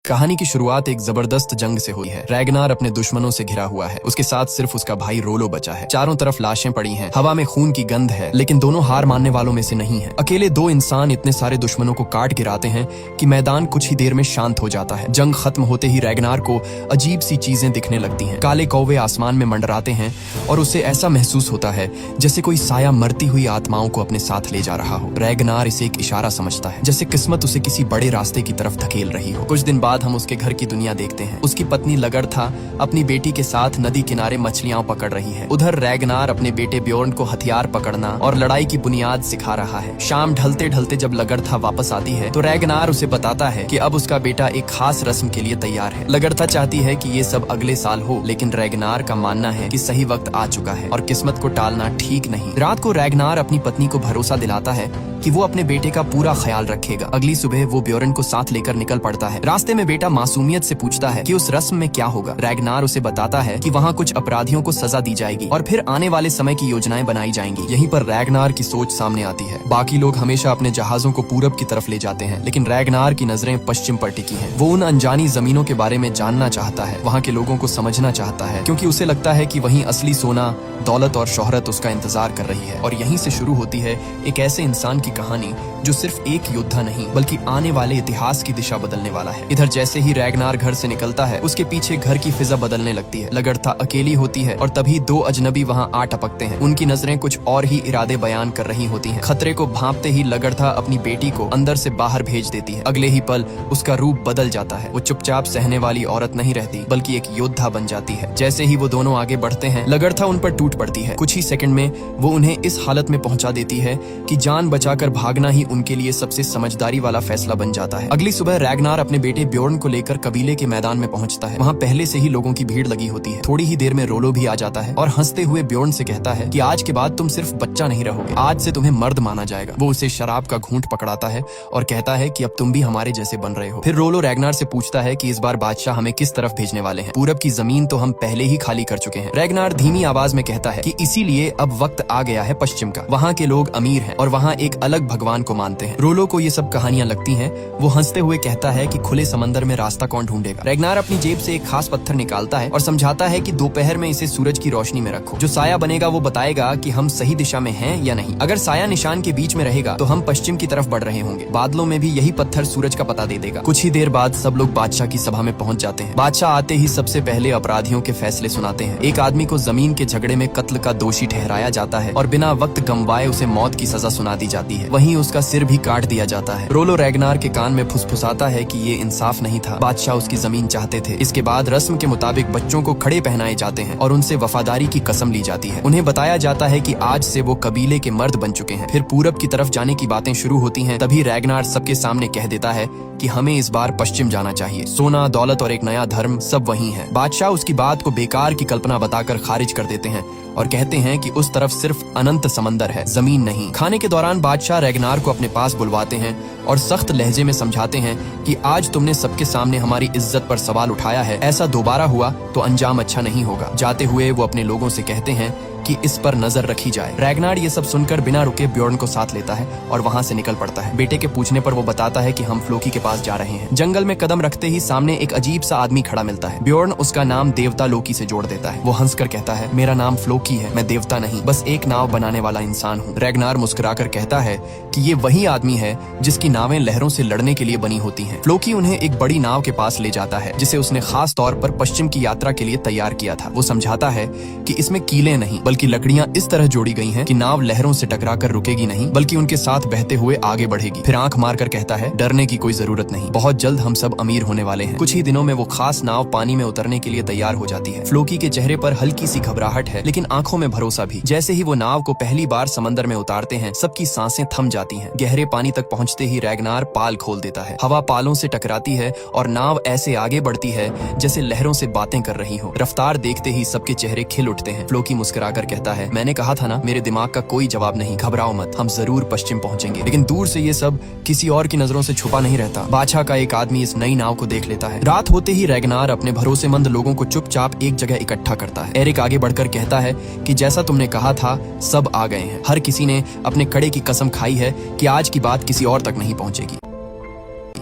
कहानी की शुरुआत एक जबरदस्त जंग से हुई है। रैगनार अपने दुश्मनों से घिरा हुआ है। उसके साथ सिर्फ उसका भाई रोलो बचा है। चारों तरफ लाशें पड़ी हैं, हवा में खून की गंध है, लेकिन दोनों हार मानने वालों में से नहीं है। अकेले दो इंसान इतने सारे दुश्मनों को काट गिराते हैं कि मैदान कुछ ही देर में शांत हो जाता है। जंग खत्म होते ही रैगनार को अजीब सी चीजें दिखने लगती हैं। काले कौवे आसमान में मंडराते हैं और उसे ऐसा महसूस होता है जैसे कोई साया मरती हुई आत्माओं को अपने साथ ले जा रहा हो। रैगनार इसे एक इशारा समझता है, जैसे किस्मत उसे किसी बड़े रास्ते की तरफ धकेल रही हो। कुछ दिन बाद हम उसके घर की दुनिया देखते हैं। उसकी पत्नी लगड़था अपनी बेटी के साथ नदी किनारे मछलियां पकड़ रही है। उधर रैगनार अपने बेटे ब्योर्न को हथियार पकड़ना और लड़ाई की बुनियाद सिखा रहा है। शाम ढलते ढलते जब लगड़था वापस आती है तो रैगनार उसे बताता है कि अब उसका बेटा एक खास रस्म के लिए तैयार है। लगड़था चाहती है कि ये सब अगले साल हो, लेकिन रैगनार का मानना है कि सही वक्त आ चुका है और किस्मत को टालना ठीक नहीं। रात को रैगनार अपनी पत्नी को भरोसा दिलाता है कि वो अपने बेटे का पूरा ख्याल रखेगा। अगली सुबह वो ब्योर्न को साथ लेकर निकल पड़ता है। रास्ते में बेटा मासूमियत से पूछता है कि उस रस्म में क्या होगा। रैगनार उसे बताता है कि वहाँ कुछ अपराधियों को सजा दी जाएगी और फिर आने वाले समय की योजनाएं बनाई जाएंगी। यहीं पर रैगनार की सोच सामने आती है। बाकी लोग हमेशा अपने जहाजों को पूरब की तरफ ले जाते हैं, लेकिन रैगनार की नजरें पश्चिम पर टिकी हैं। वो उन अनजानी जमीनों के बारे में जानना चाहता है, वहाँ के लोगों को समझना चाहता है, क्योंकि उसे लगता है कि वहीं असली सोना, दौलत और शोहरत उसका इंतजार कर रही है। और यहीं से शुरू होती है एक ऐसे इंसान की कहानी जो सिर्फ एक योद्धा नहीं बल्कि आने वाले इतिहास की दिशा बदलने वाला है। इधर जैसे ही रैगनार घर से निकलता है, उसके पीछे घर की फिजा बदलने लगती है। लगड़था अकेली होती है और तभी दो अजनबी वहाँ आ टपकते हैं। उनकी नजरें कुछ और ही इरादे बयान कर रही होती हैं। खतरे को भांपते ही लगड़था अपनी बेटी को अंदर से बाहर भेज देती है। अगले ही पल उसका रूप बदल जाता है। वो चुपचाप सहने वाली औरत नहीं रहती बल्कि एक योद्धा बन जाती है। जैसे ही वो दोनों आगे बढ़ते हैं, लगड़था उन पर टूट पड़ती है। कुछ ही सेकंड में वो उन्हें इस हालत में पहुंचा देती है कि जान बचाकर भागना ही उनके लिए सबसे समझदारी वाला फैसला बन जाता है। अगली सुबह रैगनार अपने बेटे ब्योर्न को लेकर कबीले के मैदान में पहुंचता है। वहाँ पहले से ही लोगों की भीड़ लगी होती है। थोड़ी ही देर में रोलो भी आ जाता है और हंसते हुए ब्योर्न से कहता है कि आज के बाद तुम सिर्फ बच्चा नहीं रहोगे, आज से तुम्हें मर्द माना जाएगा। वो उसे शराब का घूंट पकड़ाता है और कहता है कि अब तुम भी हमारे जैसे बन रहे हो। फिर रोलो रैगनार से पूछता है कि इस बार बादशाह हमें किस तरफ भेजने वाले हैं। पूरब की जमीन तो हम पहले ही खाली कर चुके हैं। रैगनार धीमी आवाज में कहता है कि इसीलिए अब वक्त आ गया है पश्चिम का। वहाँ के लोग अमीर हैं और वहाँ एक अलग भगवान को मानते हैं। रोलो को ये सब कहानियां लगती हैं। वो हंसते हुए कहता है कि खुले समंदर में रास्ता कौन ढूंढेगा। रैगनार अपनी जेब से एक खास पत्थर निकालता है और समझाता है कि दोपहर में इसे सूरज की रोशनी में रखो। जो साया बनेगा वो बताएगा कि हम सही दिशा में हैं या नहीं। अगर साया निशान के बीच में रहेगा तो हम पश्चिम की तरफ बढ़ रहे होंगे। बादलों में भी यही पत्थर सूरज का पता दे देगा। कुछ ही देर बाद सब लोग बादशाह की सभा में पहुंच जाते हैं। बादशाह आते ही सबसे पहले अपराधियों के फैसले सुनाते हैं। एक आदमी को जमीन के झगड़े में कत्ल का दोषी ठहराया जाता है और बिना वक्त गंवाए उसे मौत की सजा सुना दी जाती है। वहीं उसका सिर भी काट दिया जाता है। रोलो रैगनार के कान में फुसफुसाता है कि ये इंसाफ नहीं था, बादशाह उसकी जमीन चाहते थे। इसके बाद रस्म के मुताबिक बच्चों को खड़े पहनाए जाते हैं और उनसे वफादारी की कसम ली जाती है। उन्हें बताया जाता है कि आज से वो कबीले के मर्द बन चुके हैं। फिर पूरब की तरफ जाने की बातें शुरू होती हैं। तभी रैगनार सबके सामने कह देता है कि हमें इस बार पश्चिम जाना चाहिए। सोना, दौलत और एक नया धर्म सब वहीं है। बादशाह उसकी बात को बेकार की कल्पना बताकर खारिज कर देते हैं और कहते हैं कि उस तरफ सिर्फ अनंत समंदर है, जमीन नहीं। खाने के दौरान बादशाह रैगनार को अपने पास बुलवाते हैं और सख्त लहजे में समझाते हैं कि आज तुमने सबके सामने हमारी इज्जत पर सवाल उठाया है, ऐसा दोबारा हुआ तो अंजाम अच्छा नहीं होगा। जाते हुए वो अपने लोगों से कहते हैं कि इस पर नजर रखी जाए। रैगनार ये सब सुनकर बिना रुके ब्योर्न को साथ लेता है और वहाँ से निकल पड़ता है। बेटे के पूछने पर वो बताता है कि हम फ्लोकी के पास जा रहे हैं। जंगल में कदम रखते ही सामने एक अजीब सा आदमी खड़ा मिलता है। ब्योर्न उसका नाम देवता लोकी से जोड़ देता है। वो हंसकर कहता है, मेरा नाम फ्लोकी है, मैं देवता नहीं, बस एक नाव बनाने वाला इंसान हूँ। रैगनार मुस्कुराकर कहता है कि ये वही आदमी है जिसकी नावें लहरों से लड़ने के लिए बनी होती हैं। फ्लोकी उन्हें एक बड़ी नाव के पास ले जाता है जिसे उसने खास तौर पर पश्चिम की यात्रा के लिए तैयार किया था। वो समझाता है कि इसमें कीलें नहीं बल्कि लकड़ियां इस तरह जोड़ी गई हैं कि नाव लहरों से टकराकर रुकेगी नहीं बल्कि उनके साथ बहते हुए आगे बढ़ेगी। फिर आंख मारकर कहता है, डरने की कोई जरूरत नहीं, बहुत जल्द हम सब अमीर होने वाले हैं। कुछ ही दिनों में वो खास नाव पानी में उतरने के लिए तैयार हो जाती है। फ्लोकी के चेहरे पर हल्की सी घबराहट है लेकिन आंखों में भरोसा भी। जैसे ही वो नाव को पहली बार समंदर में उतारते हैं, सबकी सांसें थम जाती हैं। गहरे पानी तक पहुंचते ही रैगनार पाल खोल देता है। हवा पालों से टकराती है और नाव ऐसे आगे बढ़ती है जैसे लहरों से बातें कर रही हो। रफ्तार देखते ही सबके चेहरे खिल उठते हैं। फ्लोकी मुस्कुराकर कहता है, मैंने कहा था ना, मेरे दिमाग का कोई जवाब नहीं, घबराओ मत, हम जरूर पश्चिम पहुंचेंगे। लेकिन दूर से ये सब किसी और की नजरों से छुपा नहीं रहता। बादशाह का एक आदमी इस नई नाव को देख लेता है। रात होते ही रैगनार अपने भरोसेमंद लोगों को चुपचाप एक जगह इकट्ठा करता है। एरिक आगे बढ़कर कहता है कि जैसा तुमने कहा था, सब आ गए हैं। हर किसी ने अपने कड़े की कसम खाई है कि आज की बात किसी और तक नहीं पहुंचेगी।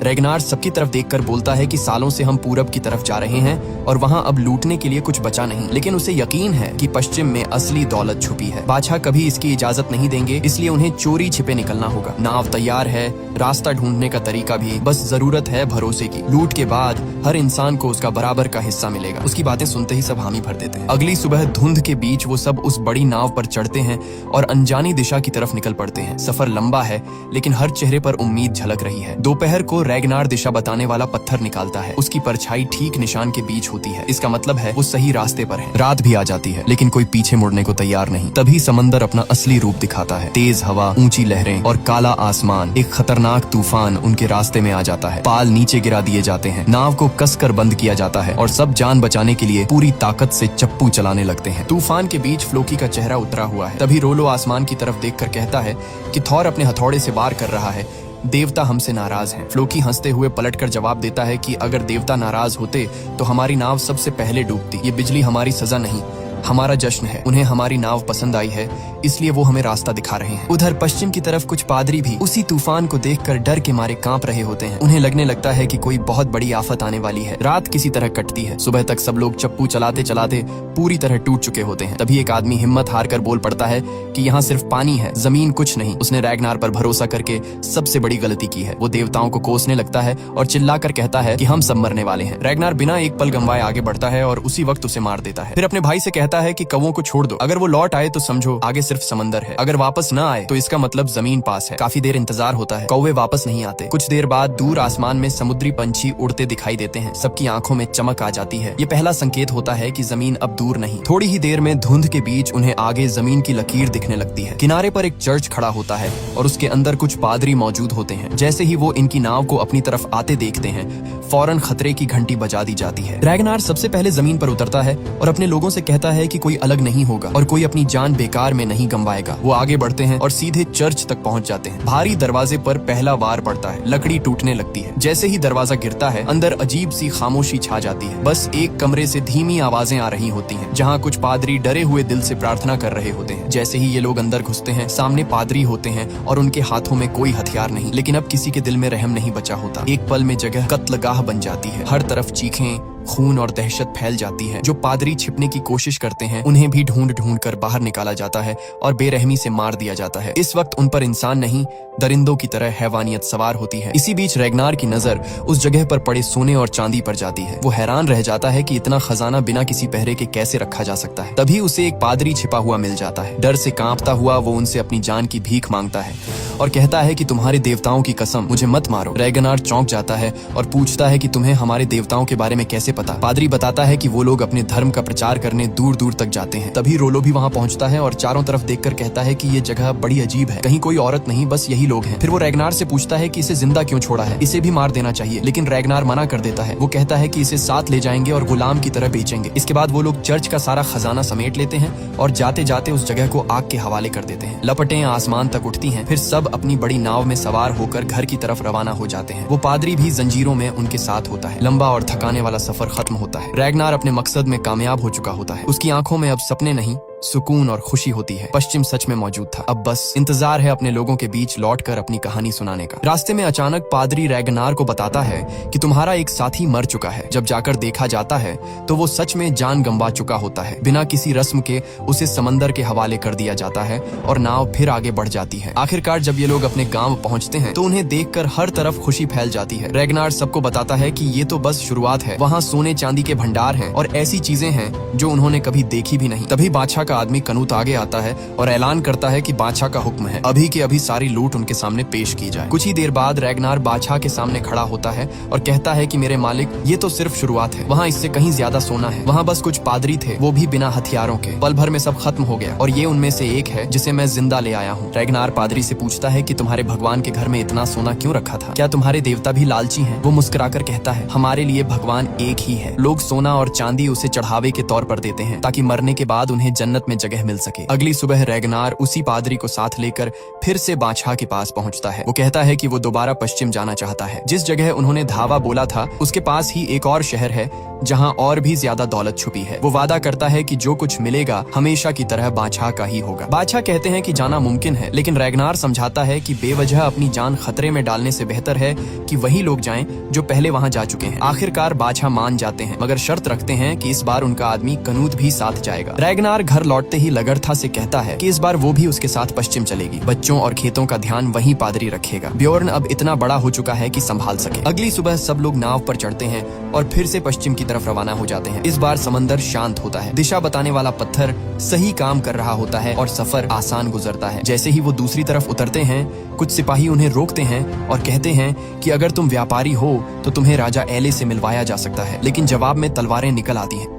रेगनार सबकी तरफ देखकर बोलता है कि सालों से हम पूरब की तरफ जा रहे हैं और वहाँ अब लूटने के लिए कुछ बचा नहीं, लेकिन उसे यकीन है कि पश्चिम में असली दौलत छुपी है। बादशाह कभी इसकी इजाजत नहीं देंगे, इसलिए उन्हें चोरी छिपे निकलना होगा। नाव तैयार है, रास्ता ढूंढने का तरीका भी, बस जरूरत है भरोसे की। लूट के बाद हर इंसान को उसका बराबर का हिस्सा मिलेगा। उसकी बातें सुनते ही सब हामी भर देते हैं। अगली सुबह धुंध के बीच वो सब उस बड़ी नाव पर चढ़ते हैं और अनजानी दिशा की तरफ निकल पड़ते हैं। सफर लंबा है, लेकिन हर चेहरे पर उम्मीद झलक रही है। दोपहर को रेगनार दिशा बताने वाला पत्थर निकालता है। उसकी परछाई ठीक निशान के बीच होती है। इसका मतलब है वो सही रास्ते पर है। रात भी आ जाती है, लेकिन कोई पीछे मुड़ने को तैयार नहीं। तभी समंदर अपना असली रूप दिखाता है। तेज हवा, ऊंची लहरें और काला आसमान। एक खतरनाक तूफान उनके रास्ते में आ जाता है। पाल नीचे गिरा दिए जाते हैं, नाव को कसकर बंद किया जाता है और सब जान बचाने के लिए पूरी ताकत से चप्पू चलाने लगते हैं। तूफान के बीच फ्लोकी का चेहरा उतरा हुआ है। तभी रोलो आसमान की तरफ देखकर कहता है कि थॉर अपने हथौड़े से वार कर रहा है। देवता हमसे नाराज हैं। फ्लोकी हंसते हुए पलटकर जवाब देता है कि अगर देवता नाराज होते तो हमारी नाव सबसे पहले डूबती। ये बिजली हमारी सजा नहीं, हमारा जश्न है। उन्हें हमारी नाव पसंद आई है, इसलिए वो हमें रास्ता दिखा रहे हैं। उधर पश्चिम की तरफ कुछ पादरी भी उसी तूफान को देखकर डर के मारे कांप रहे होते हैं। उन्हें लगने लगता है कि कोई बहुत बड़ी आफत आने वाली है। रात किसी तरह कटती है। सुबह तक सब लोग चप्पू चलाते चलाते पूरी तरह टूट चुके होते हैं। तभी एक आदमी हिम्मत हार कर बोल पड़ता है कि यहाँ सिर्फ पानी है, जमीन कुछ नहीं। उसने रेगनार पर भरोसा करके सबसे बड़ी गलती की है। वो देवताओं को कोसने लगता है और चिल्लाकर कहता है कि हम सब मरने वाले हैं। रेगनार बिना एक पल गंवाए आगे बढ़ता है और उसी वक्त उसे मार देता है। फिर अपने भाई से कहता है कि कौवों को छोड़ दो, अगर वो लौट आए तो समझो आगे सिर्फ समंदर है, अगर वापस न आए तो इसका मतलब जमीन पास है। काफी देर इंतजार होता है, कौवे वापस नहीं आते। कुछ देर बाद दूर आसमान में समुद्री पंछी उड़ते दिखाई देते हैं। सबकी आंखों में चमक आ जाती है। ये पहला संकेत होता है कि जमीन अब दूर नहीं। थोड़ी ही देर में धुंध के बीच उन्हें आगे जमीन की लकीर दिखने लगती है। किनारे पर एक चर्च खड़ा होता है और उसके अंदर कुछ पादरी मौजूद होते हैं। जैसे ही वो इनकी नाव को अपनी तरफ आते देखते हैं, फौरन खतरे की घंटी बजा दी जाती है। रेगनार सबसे पहले जमीन पर उतरता है और अपने लोगों से कहता है कि कोई अलग नहीं होगा और कोई अपनी जान बेकार में नहीं गंवाएगा। वो आगे बढ़ते हैं और सीधे चर्च तक पहुंच जाते हैं। भारी दरवाजे पर पहला वार पड़ता है। लकड़ी टूटने लगती है। जैसे ही दरवाजा गिरता है, अंदर अजीब सी खामोशी छा जाती है। बस एक कमरे से धीमी आवाजें आ रही होती हैं, जहाँ कुछ पादरी डरे हुए दिल से प्रार्थना कर रहे होते हैं। जैसे ही ये लोग अंदर घुसते हैं, सामने पादरी होते हैं और उनके हाथों में कोई हथियार नहीं। लेकिन अब किसी के दिल में रहम नहीं बचा होता। एक पल में जगह कत्लगाह बन जाती है। हर तरफ चीखें, खून और दहशत फैल जाती है। जो पादरी छिपने की कोशिश करते हैं, उन्हें भी ढूंढ ढूंढ कर बाहर निकाला जाता है और बेरहमी से मार दिया जाता है। इस वक्त उन पर इंसान नहीं, दरिंदों की तरह हैवानियत सवार होती है। इसी बीच रेगनार की नजर उस जगह पर पड़े सोने और चांदी पर जाती है। वो हैरान रह जाता है कि इतना खजाना बिना किसी पहरे के कैसे रखा जा सकता है। तभी उसे एक पादरी छिपा हुआ मिल जाता है। डर से कांपता हुआ वो उनसे अपनी जान की भीख मांगता है और कहता है कि तुम्हारे देवताओं की कसम, मुझे मत मारो। रेगनार चौंक जाता है और पूछता है कि तुम्हें हमारे देवताओं के बारे में कैसे पता। पादरी बताता है कि वो लोग अपने धर्म का प्रचार करने दूर दूर तक जाते हैं। तभी रोलो भी वहाँ पहुँचता है और चारों तरफ देखकर कहता है कि ये जगह बड़ी अजीब है, कहीं कोई औरत नहीं, बस यही लोग हैं। फिर वो रेगनार से पूछता है कि इसे जिंदा क्यों छोड़ा है, इसे भी मार देना चाहिए। लेकिन रेगनार मना कर देता है। वो कहता है कि इसे साथ ले जाएंगे और गुलाम की तरह बेचेंगे। इसके बाद वो लोग चर्च का सारा खजाना समेट लेते हैं और जाते जाते उस जगह को आग के हवाले कर देते हैं। लपटें आसमान तक उठती हैं। फिर सब अपनी बड़ी नाव में सवार होकर घर की तरफ रवाना हो जाते हैं। वो पादरी भी जंजीरों में उनके साथ होता है। लंबा और थकाने वाला सफर खत्म होता है। रेगनार अपने मकसद में कामयाब हो चुका होता है। उसकी आंखों में अब सपने नहीं, सुकून और खुशी होती है। पश्चिम सच में मौजूद था। अब बस इंतजार है अपने लोगों के बीच लौटकर अपनी कहानी सुनाने का। रास्ते में अचानक पादरी रेगनार को बताता है कि तुम्हारा एक साथी मर चुका है। जब जाकर देखा जाता है तो वो सच में जान गंवा चुका होता है। बिना किसी रस्म के उसे समंदर के हवाले कर दिया जाता है और नाव फिर आगे बढ़ जाती है। आखिरकार जब ये लोग अपने गांव पहुंचते हैं तो उन्हें देखकर हर तरफ खुशी फैल जाती है। रेगनार सबको बताता है कि ये तो बस शुरुआत है। वहाँ सोने चांदी के भंडार हैं और ऐसी चीजें हैं जो उन्होंने कभी देखी भी नहीं। तभी बादशाह का आदमी कनूत आगे आता है और ऐलान करता है कि बादशाह का हुक्म है, अभी के अभी सारी लूट उनके सामने पेश की जाए। कुछ ही देर बाद रेगनार बादशाह के सामने खड़ा होता है और कहता है कि मेरे मालिक, ये तो सिर्फ शुरुआत है। वहाँ इससे कहीं ज्यादा सोना है। वहाँ बस कुछ पादरी थे, वो भी बिना हथियारों के। पल भर में सब खत्म हो गया और ये उनमें से एक है जिसे मैं जिंदा ले आया हूँ। रेगनार पादरी से पूछता है कि तुम्हारे भगवान के घर में इतना सोना क्यों रखा था? क्या तुम्हारे देवता भी लालची हैं? वो मुस्कुराकर कहता है, हमारे लिए भगवान एक ही है। लोग सोना और चांदी उसे चढ़ावे के तौर पर देते हैं ताकि मरने के बाद उन्हें जन्नत अदालत में जगह मिल सके। अगली सुबह रैगनार उसी पादरी को साथ लेकर फिर से बादशाह के पास पहुंचता है। वो कहता है कि वो दोबारा पश्चिम जाना चाहता है। जिस जगह उन्होंने धावा बोला था उसके पास ही एक और शहर है जहां और भी ज्यादा दौलत छुपी है। वो वादा करता है कि जो कुछ मिलेगा हमेशा की तरह बादशाह का ही होगा। बादशाह कहते हैं कि जाना मुमकिन है, लेकिन रैगनार समझाता है कि बेवजह अपनी जान खतरे में डालने से बेहतर है कि वही लोग जाएं जो पहले वहां जा चुके हैं। आखिरकार बादशाह मान जाते हैं, मगर शर्त रखते हैं कि इस बार उनका आदमी कनूत भी साथ जाएगा। रैगनार घर लौटते ही लगड़था से कहता है कि इस बार वो भी उसके साथ पश्चिम चलेगी। बच्चों और खेतों का ध्यान वही पादरी रखेगा। ब्योर्न अब इतना बड़ा हो चुका है कि संभाल सके। अगली सुबह सब लोग नाव पर चढ़ते हैं और फिर से पश्चिम की तरफ रवाना हो जाते हैं। इस बार समंदर शांत होता है। दिशा बताने वाला पत्थर सही काम कर रहा होता है और सफर आसान गुजरता है। जैसे ही वो दूसरी तरफ उतरते हैं, कुछ सिपाही उन्हें रोकते हैं और कहते हैं कि अगर तुम व्यापारी हो तो तुम्हें राजा एले से मिलवाया जा सकता है, लेकिन जवाब में तलवारें निकल आती हैं।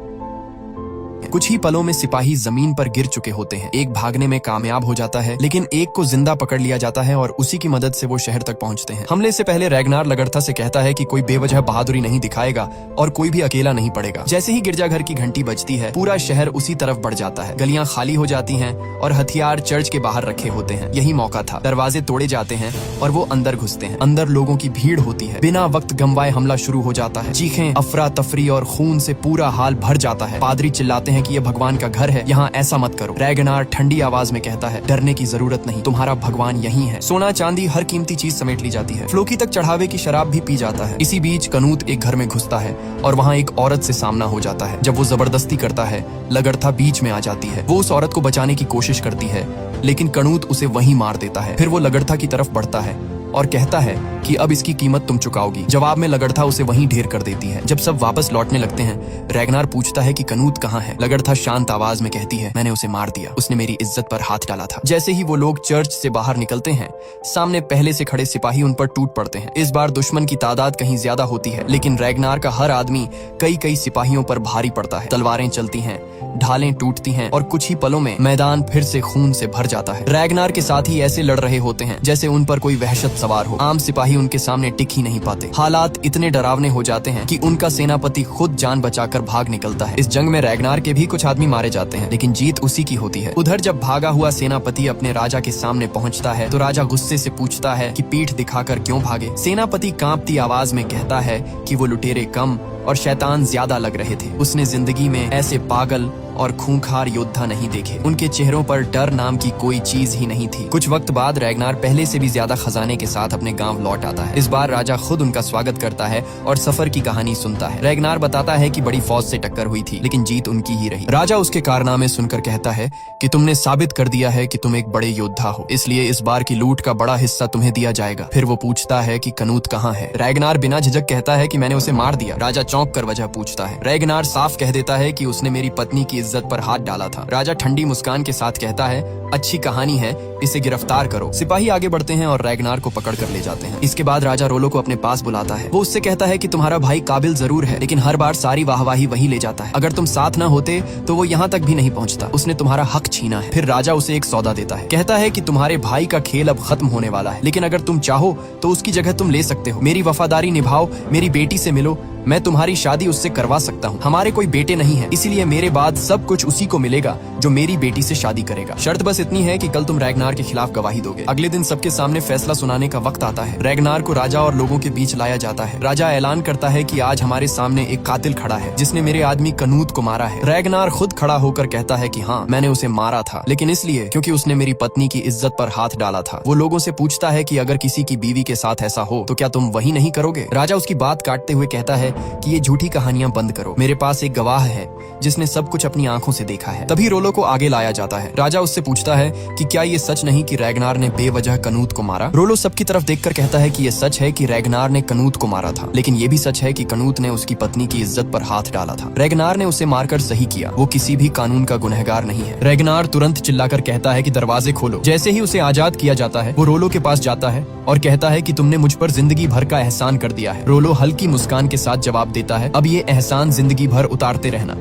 कुछ ही पलों में सिपाही जमीन पर गिर चुके होते हैं। एक भागने में कामयाब हो जाता है, लेकिन एक को जिंदा पकड़ लिया जाता है और उसी की मदद से वो शहर तक पहुंचते हैं। हमले से पहले रैगनार लगड़था से कहता है कि कोई बेवजह बहादुरी नहीं दिखाएगा और कोई भी अकेला नहीं पड़ेगा। जैसे ही गिरजाघर की घंटी बजती है, पूरा शहर उसी तरफ बढ़ जाता है। गलियां खाली हो जाती हैं और हथियार चर्च के बाहर रखे होते हैं। यही मौका था। दरवाजे तोड़े जाते हैं और वो अंदर घुसते हैं। अंदर लोगों की भीड़ होती है। बिना वक्त गंवाए हमला शुरू हो जाता है। चीखें, अफरा तफरी और खून से पूरा हाल भर जाता है। पादरी चिल्लाते हैं कि यह भगवान का घर है, यहाँ ऐसा मत करो। रैगनार ठंडी आवाज में कहता है, डरने की जरूरत नहीं, तुम्हारा भगवान यही है। सोना चांदी हर कीमती चीज समेट ली जाती है। फ्लोकी तक चढ़ावे की शराब भी पी जाता है। इसी बीच कनूत एक घर में घुसता है और वहाँ एक औरत से सामना हो जाता है। जब वो जबरदस्ती करता है, लगड़था बीच में आ जाती है। वो उस औरत को बचाने की कोशिश करती है, लेकिन कनूत उसे वहीं मार देता है। फिर वो लगड़था की तरफ बढ़ता है और कहता है कि अब इसकी कीमत तुम चुकाओगी। जवाब में लगड़था उसे वहीं ढेर कर देती है। जब सब वापस लौटने लगते हैं, रैगनार पूछता है कि कनूत कहाँ है। लगड़था शांत आवाज में कहती है, मैंने उसे मार दिया, उसने मेरी इज्जत पर हाथ डाला था। जैसे ही वो लोग चर्च से बाहर निकलते हैं, सामने पहले से खड़े सिपाही उन पर टूट पड़ते हैं। इस बार दुश्मन की तादाद कहीं ज्यादा होती है, लेकिन रैगनार का हर आदमी कई कई सिपाहियों पर भारी पड़ता है। तलवारें चलती हैं, ढालें टूटती हैं और कुछ ही पलों में मैदान फिर से खून से भर जाता है। रैगनार के साथ ही ऐसे लड़ रहे होते हैं जैसे उन पर कोई वहशत सवार हो। आम सिपाही उनके सामने टिक ही नहीं पाते। हालात इतने डरावने हो जाते हैं कि उनका सेनापति खुद जान बचाकर भाग निकलता है। इस जंग में रैगनार के भी कुछ आदमी मारे जाते हैं, लेकिन जीत उसी की होती है। उधर जब भागा हुआ सेनापति अपने राजा के सामने पहुंचता है तो राजा गुस्से से पूछता है कि पीठ दिखाकर क्यों भागे। सेनापति कांपती आवाज में कहता है कि वो लुटेरे कम और शैतान ज्यादा लग रहे थे। उसने जिंदगी में ऐसे पागल और खूंखार योद्धा नहीं देखे। उनके चेहरों पर डर नाम की कोई चीज ही नहीं थी। कुछ वक्त बाद रैगनार पहले से भी ज्यादा खजाने के साथ अपने गांव लौट आता है। इस बार राजा खुद उनका स्वागत करता है और सफर की कहानी सुनता है। रैगनार बताता है कि बड़ी फौज से टक्कर हुई थी, लेकिन जीत उनकी ही रही। राजा उसके कारनामे सुनकर कहता है कि तुमने साबित कर दिया है कि तुम एक बड़े योद्धा हो, इसलिए इस बार की लूट का बड़ा हिस्सा तुम्हें दिया जाएगा। फिर वो पूछता है कि कनूत कहाँ है। रैगनार बिना झिझक कहता है कि मैंने उसे मार दिया। राजा चौंक कर वजह पूछता है। रैगनार साफ कह देता है कि उसने मेरी पत्नी की इज्जत पर हाथ डाला था। राजा ठंडी मुस्कान के साथ कहता है, अच्छी कहानी है, इसे गिरफ्तार करो। सिपाही आगे बढ़ते हैं और रैगनार को पकड़ कर ले जाते हैं। इसके बाद राजा रोलो को अपने पास बुलाता है। वो उससे कहता है कि तुम्हारा भाई काबिल जरूर है, लेकिन हर बार सारी वाहवाही वही ले जाता है। अगर तुम साथ न होते तो वो यहाँ तक भी नहीं पहुँचता। उसने तुम्हारा हक छीना है। फिर राजा उसे एक सौदा देता है। कहता है कि तुम्हारे भाई का खेल अब खत्म होने वाला है, लेकिन अगर तुम चाहो तो उसकी जगह तुम ले सकते हो। मेरी वफादारी निभाओ, मेरी बेटी से मिलो, मैं तुम्हारी शादी उससे करवा सकता हूँ। हमारे कोई बेटे नहीं है, इसीलिए मेरे बाद सब कुछ उसी को मिलेगा जो मेरी बेटी से शादी करेगा। शर्त बस इतनी है कि कल तुम रैगनार के खिलाफ गवाही दोगे। अगले दिन सबके सामने फैसला सुनाने का वक्त आता है। रैगनार को राजा और लोगों के बीच लाया जाता है। राजा ऐलान करता है कि आज हमारे सामने एक कातिल खड़ा है जिसने मेरे आदमी कनूत को मारा है। रैगनार खुद खड़ा होकर कहता है कि हाँ, मैंने उसे मारा था, लेकिन इसलिए क्योंकि उसने मेरी पत्नी की इज्जत पर हाथ डाला था। वो लोगों से पूछता है कि अगर किसी की बीवी के साथ ऐसा हो तो क्या तुम वही नहीं करोगे। राजा उसकी बात काटते हुए कहता है कि ये झूठी कहानियां बंद करो, मेरे पास एक गवाह है जिसने सब कुछ अपनी आंखों से देखा है। तभी रोलो को आगे लाया जाता है। राजा उससे पूछता है कि क्या ये सच नहीं कि रैगनार ने बेवजह कनूत को मारा। रोलो सबकी तरफ देखकर कहता है कि ये सच है कि रैगनार ने कनूत को मारा था, लेकिन ये भी सच है कि कनूत ने उसकी पत्नी की इज्जत पर हाथ डाला था। रैगनार ने उसे मारकर सही किया, वो किसी भी कानून का गुनहगार नहीं है। रैगनार तुरंत चिल्लाकर कहता है कि दरवाजे खोलो। जैसे ही उसे आजाद किया जाता है, वो रोलो के पास जाता है और कहता है कि तुमने मुझ पर जिंदगी भर का एहसान कर दिया है। रोलो हल्की मुस्कान के साथ जवाब देता है, अब ये एहसान जिंदगी भर उतारते रहना।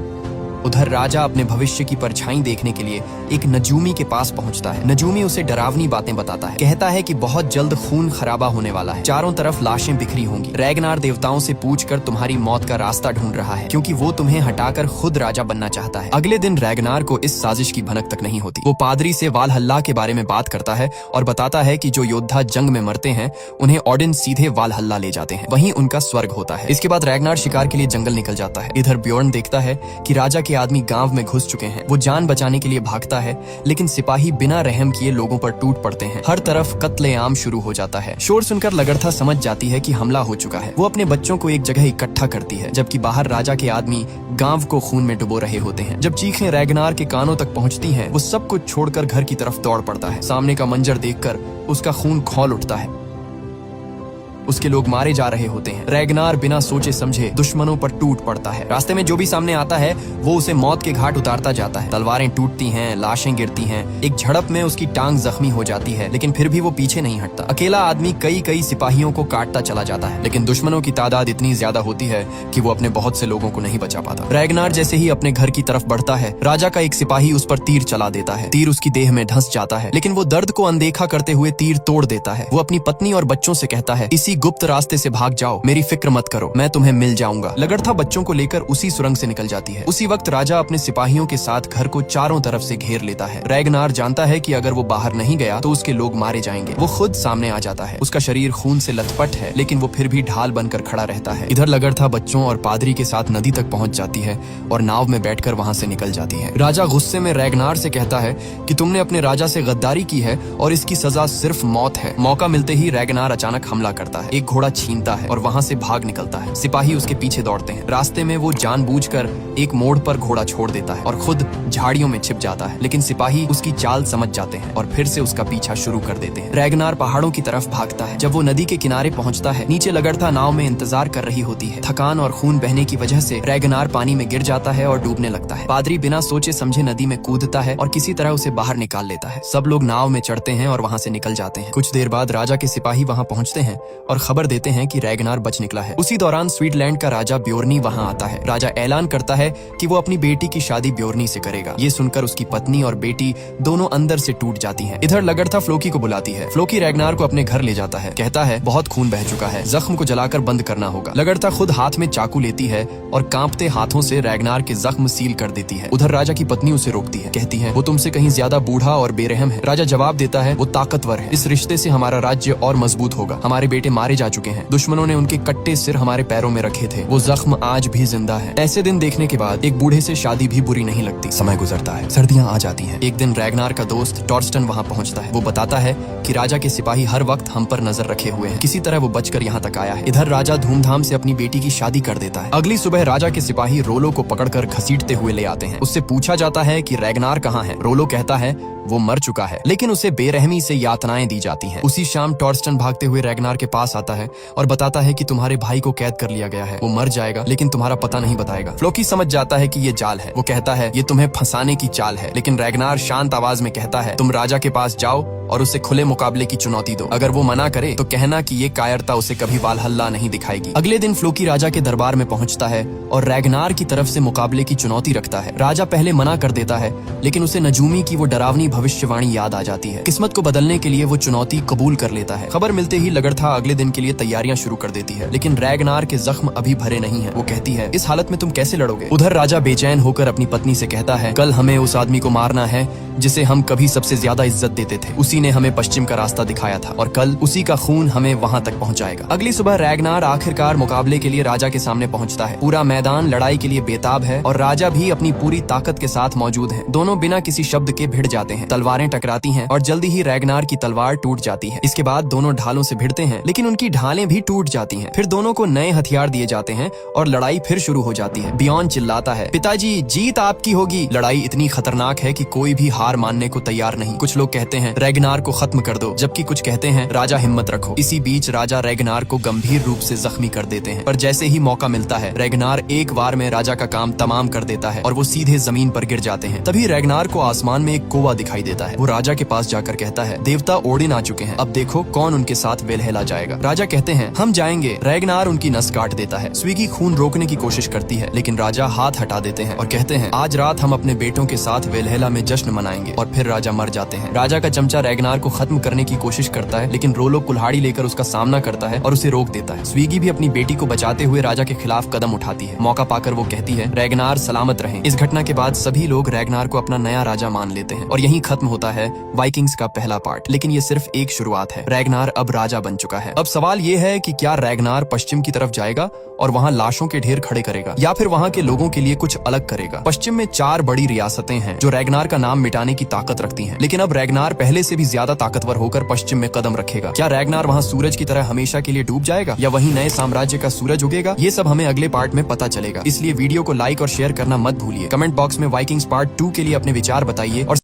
उधर राजा अपने भविष्य की परछाई देखने के लिए एक नजूमी के पास पहुंचता है। नजूमी उसे डरावनी बातें बताता है, कहता है कि बहुत जल्द खून खराबा होने वाला है, चारों तरफ लाशें बिखरी होंगी। रैगनार देवताओं से पूछकर तुम्हारी मौत का रास्ता ढूंढ रहा है, क्योंकि वो तुम्हें हटाकर खुद राजा बनना चाहता है। अगले दिन रैगनार को इस साजिश की भनक तक नहीं होती। वो पादरी से वालहल्ला के बारे में बात करता है और बताता है कि जो योद्धा जंग में मरते हैं उन्हें ऑडिन सीधे वालहल्ला ले जाते हैं, वहीं उनका स्वर्ग होता है। इसके बाद रैगनार शिकार के लिए जंगल निकल जाता है। इधर ब्योर्न देखता है कि राजा के आदमी गांव में घुस चुके हैं। वो जान बचाने के लिए भागता है, लेकिन सिपाही बिना रहम किए लोगों पर टूट पड़ते हैं। हर तरफ कत्लेआम शुरू हो जाता है। शोर सुनकर लगड़था समझ जाती है कि हमला हो चुका है। वो अपने बच्चों को एक जगह इकट्ठा करती है, जबकि बाहर राजा के आदमी गांव को खून में डुबो रहे होते हैं। जब चीखें रैगनार के कानों तक पहुंचती हैं, वो सब कुछ छोड़कर घर की तरफ दौड़ पड़ता है। सामने का मंजर देखकर उसका खून खौल उठता है। उसके लोग मारे जा रहे होते हैं। रैगनार बिना सोचे समझे दुश्मनों पर टूट पड़ता है। रास्ते में जो भी सामने आता है वो उसे मौत के घाट उतारता जाता है। तलवारें टूटती हैं, लाशें गिरती हैं। एक झड़प में उसकी टांग जख्मी हो जाती है, लेकिन फिर भी वो पीछे नहीं हटता। अकेला आदमी कई कई सिपाहियों को काटता चला जाता है, लेकिन दुश्मनों की तादाद इतनी ज्यादा होती है कि वो अपने बहुत से लोगों को नहीं बचा पाता। रैगनार जैसे ही अपने घर की तरफ बढ़ता है, राजा का एक सिपाही उस पर तीर चला देता है। तीर उसकी देह में धंस जाता है, लेकिन वो दर्द को अनदेखा करते हुए तीर तोड़ देता है। वो अपनी पत्नी और बच्चों से कहता है, इसी गुप्त रास्ते से भाग जाओ, मेरी फिक्र मत करो, मैं तुम्हें मिल जाऊंगा। लगड़था बच्चों को लेकर उसी सुरंग से निकल जाती है। उसी वक्त राजा अपने सिपाहियों के साथ घर को चारों तरफ से घेर लेता है। रैगनार जानता है कि अगर वो बाहर नहीं गया तो उसके लोग मारे जाएंगे। वो खुद सामने आ जाता है। उसका शरीर खून से लथपथ है, लेकिन वो फिर भी ढाल बनकर खड़ा रहता है। इधर लगड़था बच्चों और पादरी के साथ नदी तक पहुंच जाती है और नाव में बैठकर वहां से निकल जाती है। राजा गुस्से में रैगनार से कहता है कि तुमने अपने राजा से गद्दारी की है और इसकी सजा सिर्फ मौत है। मौका मिलते ही रैगनार अचानक हमला करता है, एक घोड़ा छीनता है और वहां से भाग निकलता है। सिपाही उसके पीछे दौड़ते हैं। रास्ते में वो जानबूझकर एक मोड़ पर घोड़ा छोड़ देता है और खुद झाड़ियों में छिप जाता है, लेकिन सिपाही उसकी चाल समझ जाते हैं और फिर से उसका पीछा शुरू कर देते हैं। रैगनार पहाड़ों की तरफ भागता है। जब वो नदी के किनारे पहुंचता है, नीचे लगड़था नाव में इंतजार कर रही होती है। थकान और खून बहने की वजह से रैगनार पानी में गिर जाता है और डूबने लगता है। पादरी बिना सोचे समझे नदी में कूदता है और किसी तरह उसे बाहर निकाल लेता है। सब लोग नाव में चढ़ते हैं और वहां से निकल जाते हैं। कुछ देर बाद राजा के सिपाही वहां पहुंचते हैं और खबर देते हैं कि रैगनार बच निकला है। उसी दौरान स्वीटलैंड का राजा ब्योर्नी वहां आता है। राजा ऐलान करता है कि वो अपनी बेटी की शादी ब्योर्नी से करेगा। ये सुनकर उसकी पत्नी और बेटी दोनों अंदर से टूट जाती हैं। इधर लगड़था फ्लोकी को बुलाती है। फ्लोकी रैगनार को अपने घर ले जाता है। कहता है बहुत खून बह चुका है, जख्म को जलाकर बंद करना होगा। लगड़था खुद हाथ में चाकू लेती है और कांपते हाथों से रैगनार के जख्म सील कर देती है। उधर राजा की पत्नी उसे रोकती है, कहती है वो तुमसे कहीं ज्यादा बूढ़ा और बेरहम है। राजा जवाब देता है वो ताकतवर है, इस रिश्ते से हमारा राज्य और मजबूत होगा। हमारे बेटे मारे जा चुके हैं, दुश्मनों ने उनके कट्टे सिर हमारे पैरों में रखे थे, वो जख्म आज भी जिंदा है। ऐसे दिन देखने के बाद एक बूढ़े से शादी भी बुरी नहीं लगती। समय गुजरता है, सर्दियां आ जाती हैं। एक दिन रैगनार का दोस्त टॉर्स्टन वहां पहुंचता है। वो बताता है कि राजा के सिपाही हर वक्त हम पर नजर रखे हुए हैं, किसी तरह वो बचकर यहाँ तक आया है। इधर राजा धूमधाम से अपनी बेटी की शादी कर देता है। अगली सुबह राजा के सिपाही रोलो को पकड़कर घसीटते हुए ले आते हैं। उससे पूछा जाता है कि रैगनार कहाँ है। रोलो कहता है वो मर चुका है, लेकिन उसे बेरहमी से यातनाएं दी जाती हैं। उसी शाम टॉर्स्टन भागते हुए रैगनार के पास आता है और बताता है कि तुम्हारे भाई को कैद कर लिया गया है, वो मर जाएगा लेकिन तुम्हारा पता नहीं बताएगा। फ्लोकी समझ जाता है कि ये जाल है। वो कहता है ये तुम्हें फंसाने की चाल है, लेकिन रैगनार शांत आवाज में कहता है तुम राजा के पास जाओ और उसे खुले मुकाबले की चुनौती दो। अगर वो मना करे तो कहना कि ये कायरता उसे कभी वालहल्ला नहीं दिखाएगी। अगले दिन फ्लोकी राजा के दरबार में पहुंचता है और रैगनार की तरफ से मुकाबले की चुनौती रखता है। राजा पहले मना कर देता है, लेकिन उसे नजूमी की वो डरावनी भविष्यवाणी याद आ जाती है। किस्मत को बदलने के लिए वो चुनौती कबूल कर लेता है। खबर मिलते ही लगड़था अगले दिन के लिए तैयारियां शुरू कर देती है, लेकिन रैगनार के जख्म अभी भरे नहीं है। वो कहती है इस हालत में तुम कैसे लड़ोगे। उधर राजा बेचैन होकर अपनी पत्नी से कहता है कल हमें उस आदमी को मारना है जिसे हम कभी सबसे ज्यादा इज्जत देते थे। उसी ने हमें पश्चिम का रास्ता दिखाया था और कल उसी का खून हमें वहां तक पहुंचाएगा। अगली सुबह रैगनार आखिरकार मुकाबले के लिए राजा के सामने पहुंचता है। पूरा मैदान लड़ाई के लिए बेताब है और राजा भी अपनी पूरी ताकत के साथ मौजूद है। दोनों बिना किसी शब्द के भिड़ जाते हैं। तलवारें टकराती हैं और जल्दी ही रैगनार की तलवार टूट जाती है। इसके बाद दोनों ढालों से भिड़ते हैं, लेकिन उनकी ढालें भी टूट जाती हैं। फिर दोनों को नए हथियार दिए जाते हैं और लड़ाई फिर शुरू हो जाती है। बियॉन चिल्लाता है पिताजी जीत आपकी होगी। लड़ाई इतनी खतरनाक है कि कोई भी हार मानने को तैयार नहीं। कुछ लोग कहते हैं रैगनार रैगनार को खत्म कर दो, जबकि कुछ कहते हैं राजा हिम्मत रखो। इसी बीच राजा रैगनार को गंभीर रूप से जख्मी कर देते हैं, पर जैसे ही मौका मिलता है रैगनार एक बार में राजा का काम तमाम कर देता है और वो सीधे जमीन पर गिर जाते हैं। तभी रैगनार को आसमान में एक कोवा दिखाई देता है। वो राजा के पास जाकर कहता है, देवता ओडिन आ चुके हैं, अब देखो कौन उनके साथ वेलहेला जाएगा। राजा कहते हैं, हम जाएंगे। रैगनार उनकी नस काट देता है। स्वीगी खून रोकने की कोशिश करती है, लेकिन राजा हाथ हटा देते हैं और कहते हैं, आज रात हम अपने बेटों के साथ वेलहेला में जश्न मनाएंगे। और फिर राजा मर जाते हैं। राजा का चमचा रैगनार को खत्म करने की कोशिश करता है, लेकिन रोलो कुल्हाड़ी लेकर उसका सामना करता है और उसे रोक देता है। स्वीगी भी अपनी बेटी को बचाते हुए राजा के खिलाफ कदम उठाती है। मौका पाकर वो कहती है, रैगनार सलामत रहें। इस घटना के बाद सभी लोग रैगनार को अपना नया राजा मान लेते हैं और यहीं खत्म होता है वाइकिंग्स का पहला पार्ट। लेकिन ये सिर्फ एक शुरुआत है। रैगनार अब राजा बन चुका है। अब सवाल ये है कि क्या रैगनार पश्चिम की तरफ जाएगा और वहाँ लाशों के ढेर खड़े करेगा, या फिर वहाँ के लोगों के लिए कुछ अलग करेगा। पश्चिम में 4 बड़ी रियासतें हैं जो रैगनार का नाम मिटाने की ताकत रखती हैं, लेकिन अब रैगनार पहले से भी ज्यादा ताकतवर होकर पश्चिम में कदम रखेगा। क्या रैगनार वहाँ सूरज की तरह हमेशा के लिए डूब जाएगा, या वहीं नए साम्राज्य का सूरज उगेगा? ये सब हमें अगले पार्ट में पता चलेगा। इसलिए वीडियो को लाइक और शेयर करना मत भूलिए। कमेंट बॉक्स में वाइकिंग्स पार्ट 2 के लिए अपने विचार बताइए और